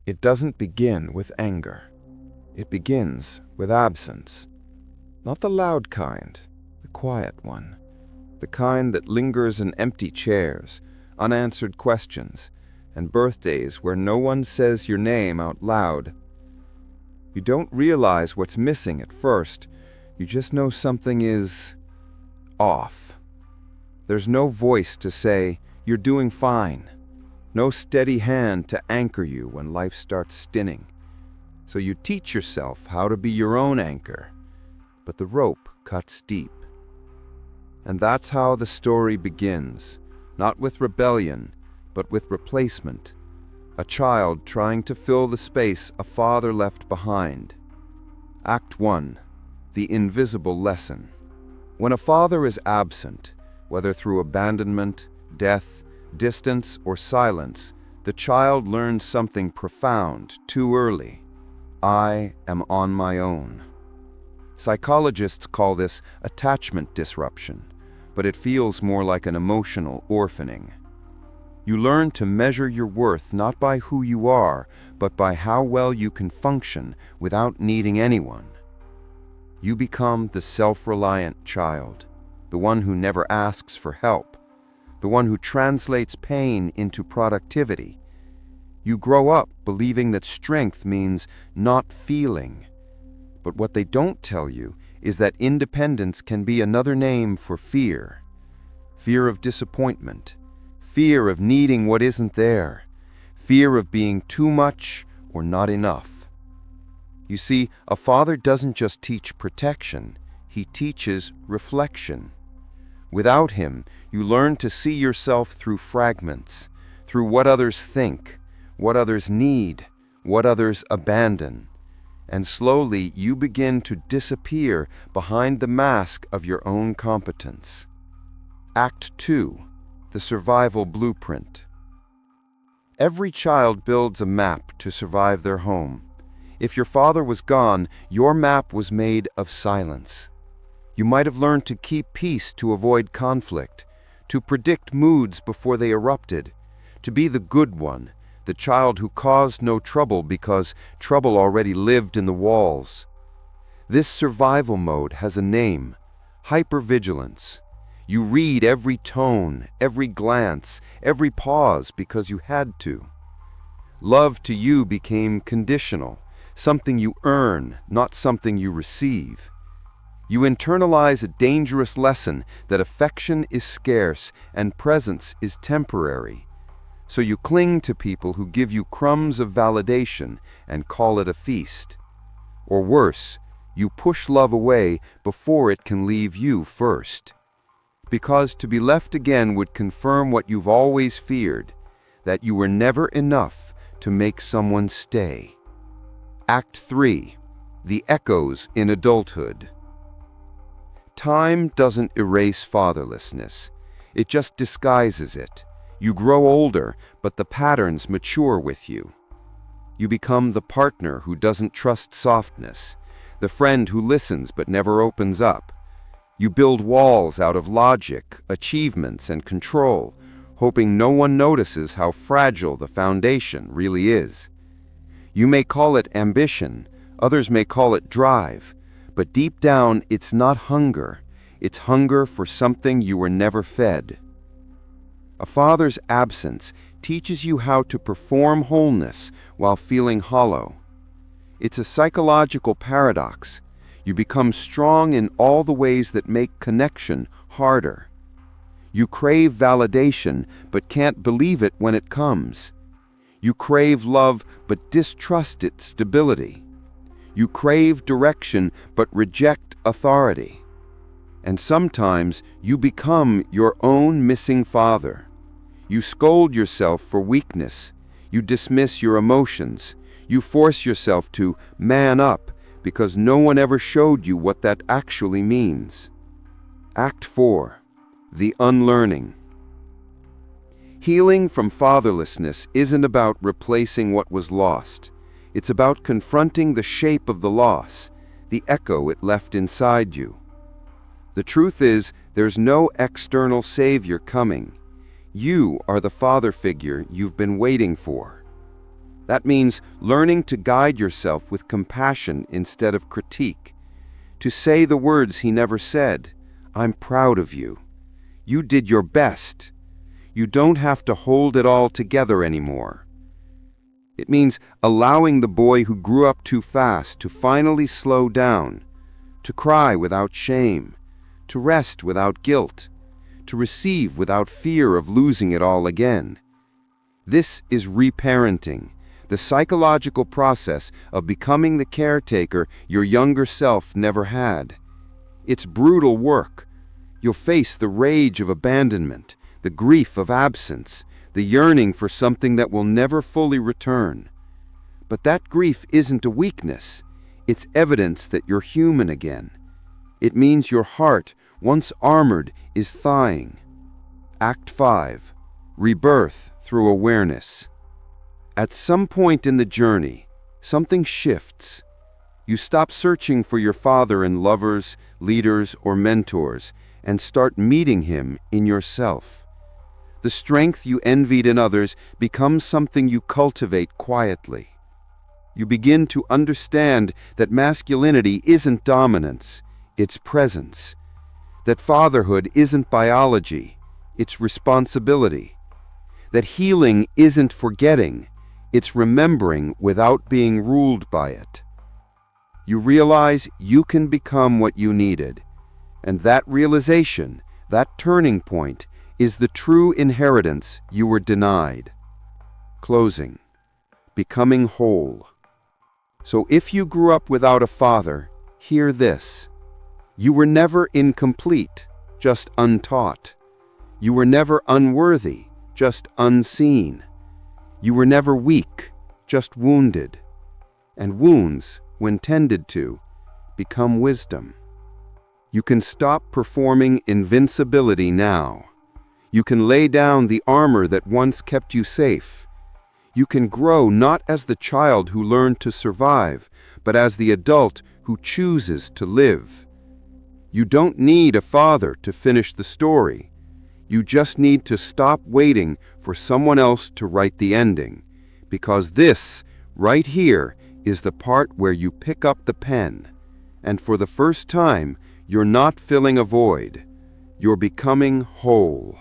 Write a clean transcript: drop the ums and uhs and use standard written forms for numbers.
It doesn't begin with anger. It begins with absence. Not the loud kind, the quiet one. The kind that lingers in empty chairs, unanswered questions, and birthdays where no one says your name out loud. You don't realize what's missing at first. You just know something is off. There's no voice to say, "You're doing fine." No steady hand to anchor you when life starts spinning. So you teach yourself how to be your own anchor, but the rope cuts deep. And that's how the story begins, not with rebellion, but with replacement. A child trying to fill the space a father left behind. Act 1. The invisible lesson. When a father is absent, whether through abandonment, death, distance, or silence, the child learns something profound too early. I am on my own. Psychologists call this attachment disruption, but it feels more like an emotional orphaning. You learn to measure your worth not by who you are, but by how well you can function without needing anyone. You become the self-reliant child, the one who never asks for help, the one who translates pain into productivity. You grow up believing that strength means not feeling. But what they don't tell you is that independence can be another name for fear. Fear of disappointment, fear of needing what isn't there, fear of being too much or not enough. You see, a father doesn't just teach protection, he teaches reflection. Without him, you learn to see yourself through fragments, through what others think, what others need, what others abandon. And slowly you begin to disappear behind the mask of your own competence. Act 2. The survival blueprint. Every child builds a map to survive their home. If your father was gone, your map was made of silence. You might have learned to keep peace to avoid conflict, to predict moods before they erupted, to be the good one, the child who caused no trouble because trouble already lived in the walls. This survival mode has a name: hypervigilance. You read every tone, every glance, every pause because you had to. Love to you became conditional, something you earn, not something you receive. You internalize a dangerous lesson that affection is scarce and presence is temporary. So you cling to people who give you crumbs of validation and call it a feast. Or worse, you push love away before it can leave you first. Because to be left again would confirm what you've always feared, that you were never enough to make someone stay. Act 3. The echoes in adulthood. Time doesn't erase fatherlessness. It just disguises it. You grow older, but the patterns mature with you. You become the partner who doesn't trust softness, the friend who listens but never opens up. You build walls out of logic, achievements, and control, hoping no one notices how fragile the foundation really is. You may call it ambition, others may call it drive, but deep down it's not hunger, it's hunger for something you were never fed. A father's absence teaches you how to perform wholeness while feeling hollow. It's a psychological paradox. You become strong in all the ways that make connection harder. You crave validation, but can't believe it when it comes. You crave love, but distrust its stability. You crave direction, but reject authority. And sometimes you become your own missing father. You scold yourself for weakness. You dismiss your emotions. You force yourself to man up because no one ever showed you what that actually means. Act 4. The unlearning. Healing from fatherlessness isn't about replacing what was lost. It's about confronting the shape of the loss, the echo it left inside you. The truth is, there's no external savior coming. You are the father figure you've been waiting for. That means learning to guide yourself with compassion instead of critique, to say the words he never said, "I'm proud of you. You did your best. You don't have to hold it all together anymore." It means allowing the boy who grew up too fast to finally slow down, to cry without shame, to rest without guilt, to receive without fear of losing it all again. This is reparenting, the psychological process of becoming the caretaker your younger self never had. It's brutal work. You'll face the rage of abandonment, the grief of absence, the yearning for something that will never fully return. But that grief isn't a weakness. It's evidence that you're human again. It means your heart, once armored, is thawing. Act 5. Rebirth through awareness. At some point in the journey, something shifts. You stop searching for your father in lovers, leaders, or mentors, and start meeting him in yourself. The strength you envied in others becomes something you cultivate quietly. You begin to understand that masculinity isn't dominance, it's presence. That fatherhood isn't biology, it's responsibility. That healing isn't forgetting, it's remembering without being ruled by it. You realize you can become what you needed, and that realization, that turning point, is the true inheritance you were denied. Closing. Becoming whole. So if you grew up without a father, hear this. You were never incomplete, just untaught. You were never unworthy, just unseen. You were never weak, just wounded. And wounds, when tended to, become wisdom. You can stop performing invincibility now. You can lay down the armor that once kept you safe. You can grow not as the child who learned to survive, but as the adult who chooses to live. You don't need a father to finish the story. You just need to stop waiting for someone else to write the ending, because this, right here, is the part where you pick up the pen, and for the first time, you're not filling a void. You're becoming whole.